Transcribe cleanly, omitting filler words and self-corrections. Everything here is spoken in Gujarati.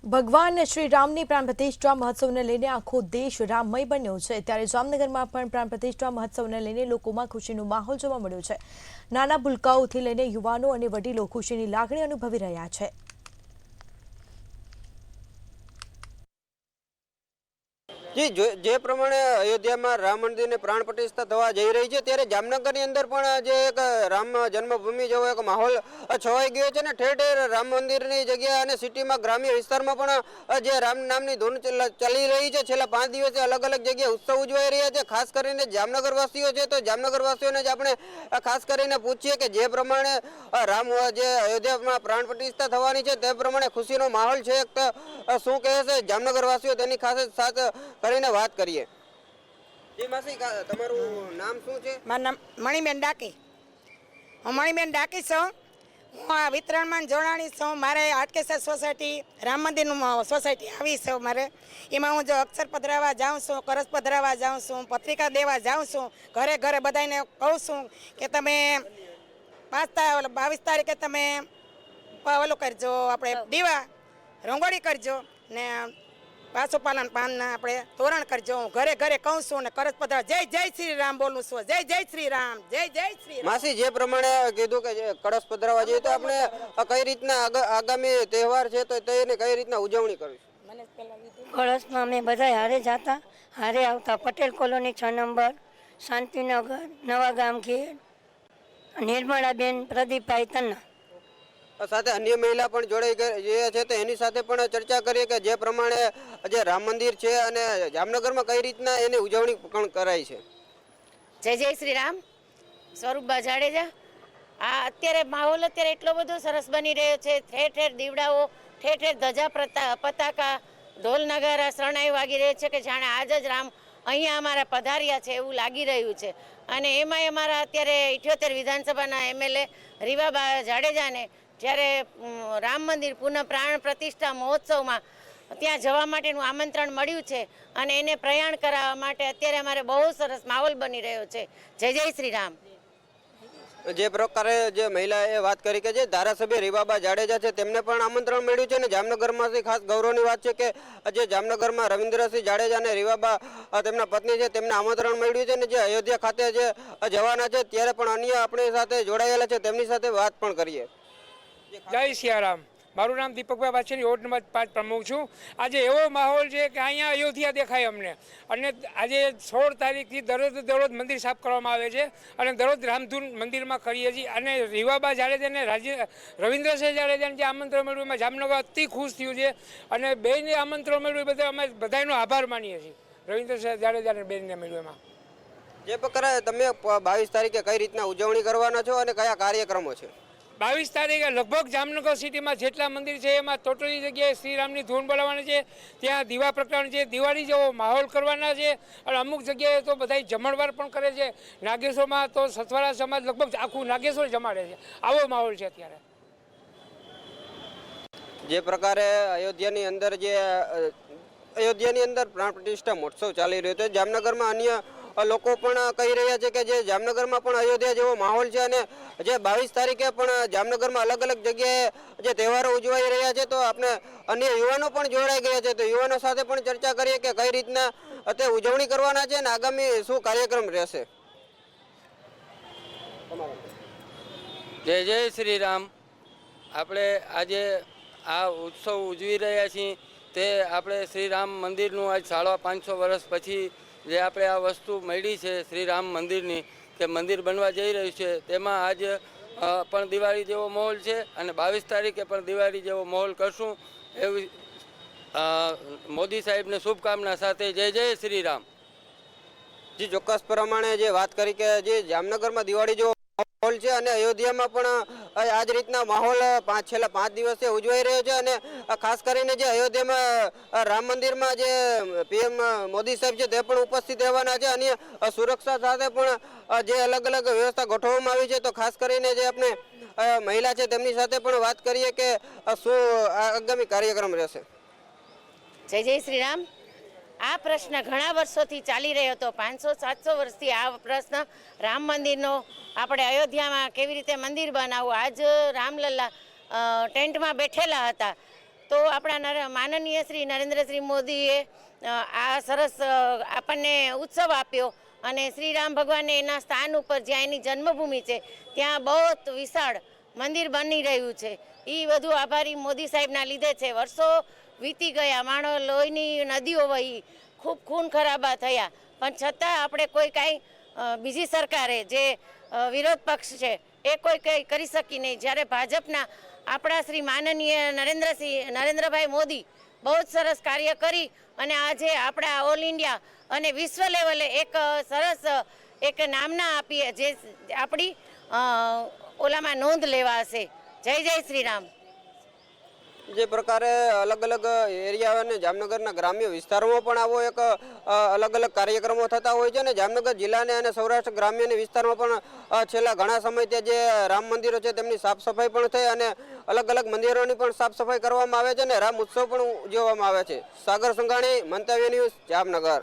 ભગવાન શ્રી રામની પ્રાણ પ્રતિષ્ઠા મહોત્સવને લઈને આખો દેશ રામમય બન્યો છે। ત્યારે જામનગરમાં પણ પ્રાણ પ્રતિષ્ઠા મહોત્સવને લઈને લોકોમાં ખુશીનો માહોલ જોવા મળ્યો છે। નાના ભૂલકાઓથી લઈને યુવાનો અને વડીલો ખુશીની લાગણી અનુભવી રહ્યા છે। जी जे प्रमाणे अयोध्या में राम मंदिर ने प्राण प्रतिष्ठा थवा जई रही है त्यारे जामनगर ની અંદર પણ જે એક રામ જન્મભૂમિ જેવો એક માહોલ છવાઈ ગયો છે ને ઠેર ઠેર રામ મંદિરની જગ્યા અને સિટીમાં ગ્રામ્ય વિસ્તારમાં પણ જે રામ નામની ધૂન ચાલી રહી છે। છેલ્લા 5 દિવસે અલગ અલગ જગ્યાએ ઉત્સવ ઉજવાઈ રહ્યા છે। ખાસ કરીને જામનગર વાસીઓ છે તો જામનગર વાસીઓને જ આપણે ખાસ કરીને પૂછીએ કે જે પ્રમાણે રામ જે અયોધ્યામાં પ્રાણ પ્રતિષ્ઠા થવાની છે તે પ્રમાણે ખુશીનો માહોલ છે શું કહે છે જામનગર વાસીઓ તેની ખાસ સાથે કરીને વાત કરીએ। જી માસી તમારું નામ શું છે? મારું નામ મણીબેન ડાકી। હું મણીબેન ડાકી છું। હું આ વિતરણમાં જોડાણી છું। મારે હાટકેસર સોસાયટી રામ મંદિરનું સોસાયટી આવી છે મારે। એમાં હું જો અક્ષર પધરાવા જાઉં છું, કરસ પધરાવા જાઉં છું, પત્રિકા દેવા જાઉં છું। ઘરે ઘરે બધાને કહું છું કે તમે 22 તારીખે તમે ઓલું કરજો, આપણે દીવા રંગોળી કરજો ને પાસોપાલન પાનના આપણે તોરણ કરજો। હું ઘરે ઘરે કહું છું ને કરસ પધરા જય જય શ્રી રામ બોલું છું। જય જય શ્રી રામ, જય જય શ્રી રામ। માસી જે પ્રમાણે કીધું કે કળશ પધરાવા જઈએ તો આપણે કઈ રીતના આગામી તહેવાર છે તો તેને કઈ રીતના ઉજવણી કરીશું? કળશમાં અમે બધા હારે જતા, હારે આવતા। પટેલ કોલોની 6 નંબર, શાંતિનગર, નવા ગામ ખેડ, નિર્મળાબેન પ્રદીપભાઈ તન્ના સાથે અન્ય મહિલા પણ જોડાઈ ગયા છે તો એની સાથે પણ ચર્ચા કરીએ કે જે પ્રમાણે જે રામ મંદિર છે અને જામનગરમાં કઈ રીતના એની ઉજવણી પણ કરાય છે। જય જય શ્રી રામ। સ્વરૂપબા જાડેજા। આ અત્યારે માહોલ અત્યારે એટલો બધો સરસ બની રહ્યો છે। ઠેર ઠેર દીવડાઓ, ઠેર ઠેર ધજા પતાકા, ઢોલ નગારા શરણાઈ વાગી રહ્યો છે કે જાણે આજ જ રામ અહીંયા અમારા પધાર્યા છે એવું લાગી રહ્યું છે। અને એમાંય અમારા અત્યારે 78 વિધાનસભાના એમએલએ રીવાબા જાડેજાને જ્યારે રામ મંદિર પુનઃ પ્રાણ પ્રતિષ્ઠા મહોત્સવમાં ત્યાં જવા માટેનું આમંત્રણ મળ્યું છે અને એને પ્રયાણ કરાવવા માટે અત્યારે અમારે બહુ સરસ માહોલ બની રહ્યો છે। જય જય શ્રી રામ। જે પ્રકારે જે મહિલાએ વાત કરી કે જે ધારાસભ્ય રીવાબા જાડેજા છે તેમને પણ આમંત્રણ મળ્યું છે અને જામનગરમાંથી ખાસ ગૌરવની વાત છે કે જે જામનગરમાં રવિન્દ્રસિંહ જાડેજા અને રીવાબા તેમના પત્ની છે તેમને આમંત્રણ મળ્યું છે અને જે અયોધ્યા ખાતે જે જવાના છે ત્યારે પણ અન્ય આપણી સાથે જોડાયેલા છે તેમની સાથે વાત પણ કરીએ। જય સિયારામ। મારું નામ દીપકભાઈ વાછેરી, વોર્ડ નંબર 5 પ્રમુખ છું। આજે એવો માહોલ છે કે અહીંયા અયોધ્યા દેખાય અમને। અને આજે 16 તારીખથી દરરોજ મંદિર સાફ કરવામાં આવે છે અને દરરોજ રામધૂન મંદિરમાં કરીએ છીએ। અને રીવાબા જાડેજાને રવિન્દ્રસિંહ જાડેજાને જે આમંત્રણ મળ્યું એમાં જામનગર અતિ ખુશ થયું છે અને બેને આમંત્રણ મળ્યું એ બધા અમે બધાનો આભાર માનીએ છીએ। રવિન્દ્રસિંહ જાડેજાને બેનને મળ્યું એમાં જે પ્રકારે તમે 22 તારીખે કઈ રીતના ઉજવણી કરવાના છો અને કયા કાર્યક્રમો છે? 22 તારીખે લગભગ જામનગર સિટીમાં જેટલા મંદિર છે એમાં ટોટલી જગ્યાએ શ્રીરામની ધૂન બોલાવવાની છે। ત્યાં દીવા પ્રગટાવવાની છે, દિવાળી જેવો માહોલ કરવાના છે અને અમુક જગ્યાએ તો બધા જમણવાર પણ કરે છે। નાગેશ્વરમાં તો સથવારા સમાજ લગભગ આખું નાગેશ્વર જમાડે છે। આવો માહોલ છે અત્યારે। જે પ્રકારે અયોધ્યાની અંદર પ્રાણ પ્રતિષ્ઠા મહોત્સવ ચાલી રહ્યો છે જામનગરમાં અન્ય લોકો પણ કહી રહ્યા છે કે જે જામનગરમાં પણ અયોધ્યા જેવો માહોલ છે અને જે 22 તારીખે પણ જામનગરમાં અલગ અલગ જગ્યાએ જે તહેવારો ઉજવાઈ રહ્યા છે તો આપણે અન્ય યુવાનો પણ જોડાઈ ગયા છે તો યુવાનો સાથે પણ ચર્ચા કરીએ કે કઈ રીતના તે ઉજવણી કરવાના છે અને આગામી શું કાર્યક્રમ રહેશે। જય જય શ્રી રામ। આપણે આજે આ ઉત્સવ ઉજવી રહ્યા છીએ તે આપણે શ્રી રામ મંદિરનું આજ 550 વર્ષ પછી જે આપણે આ વસ્તુ મળી છે શ્રી રામ મંદિરની કે મંદિર બનવા જઈ રહ્યું છે તેમાં આજ પણ દિવાળી જેવો માહોલ છે અને 22 તારીખે પણ દિવાળી જેવો માહોલ કરશું એવી મોદી સાહેબને શુભકામના સાથે જય જય શ્રી રામ। જી ચોક્કસ પ્રમાણે જે વાત કરી કે જે જામનગરમાં દિવાળી જેવો માહોલ છે અને અયોધ્યામાં પણ આ જ રીતના માહોલ છેલ્લા 5 દિવસથી ઉજવાઈ રહ્યો છે અને ખાસ કરીને જે અયોધ્યામાં રામ મંદિરમાં જે પીએમ મોદી સાહેબ છે તે પણ ઉપસ્થિત રહેવાના છે અને સુરક્ષા સાથે પણ જે અલગ અલગ વ્યવસ્થા ગોઠવવામાં આવી છે તો ખાસ કરીને જે આપણે મહિલા છે તેમની સાથે પણ વાત કરીએ કે શું આગામી કાર્યક્રમ રહેશે। જય જય શ્રી રામ। આ પ્રશ્ન ઘણા વર્ષોથી ચાલી રહ્યો હતો। 500-700 વર્ષથી આ પ્રશ્ન રામ મંદિરનો આપણે અયોધ્યામાં કેવી રીતે મંદિર બનાવવું। આજ રામલલ્લા ટેન્ટમાં બેઠેલા હતા તો આપણા માનનીય શ્રી નરેન્દ્રશ્રી મોદીએ આ સરસ આપણને ઉત્સવ આપ્યો અને શ્રી રામ ભગવાનને એના સ્થાન ઉપર જ્યાં એની જન્મભૂમિ છે ત્યાં બહુ વિશાળ મંદિર બની રહ્યું છે. એ બધું આભારી મોદી સાહેબના લીધે છે. વર્ષો વીતી ગયા, માણો લોહીની નદીઓ વહી, ખૂબ ખૂન ખરાબા થયા, પણ છતાં આપણે કોઈ કાંઈ બીજી સરકારે જે વિરોધ પક્ષ છે એ કોઈ કંઈ કરી શકી નહીં. જ્યારે ભાજપના આપણા શ્રી માનનીય નરેન્દ્રભાઈ મોદી બહુ જ સરસ કાર્ય કરી અને આજે આપણા ઓલ ઇન્ડિયા અને વિશ્વ લેવલે એક સરસ એક નામના આપીએ જે આપણી ઓલામાં નોંધ લેવાશે. જય જય શ્રી રામ. જે પ્રકારે અલગ અલગ એરિયા અને જામનગરના ગ્રામ્ય વિસ્તારોમાં પણ આવો એક અલગ અલગ કાર્યક્રમો થતા હોય છે. અને જામનગર જિલ્લાને અને સૌરાષ્ટ્ર ગ્રામ્ય વિસ્તારમાં પણ છેલ્લા ઘણા સમયથી જે રામ મંદિરો છે તેમની સાફ સફાઈ પણ થઈ અને અલગ અલગ મંદિરોની પણ સાફ સફાઈ કરવામાં આવે છે અને રામ ઉત્સવ પણ ઉજવવામાં આવે છે. સાગર સંઘાણી, મંતવ્ય ન્યૂઝ, જામનગર.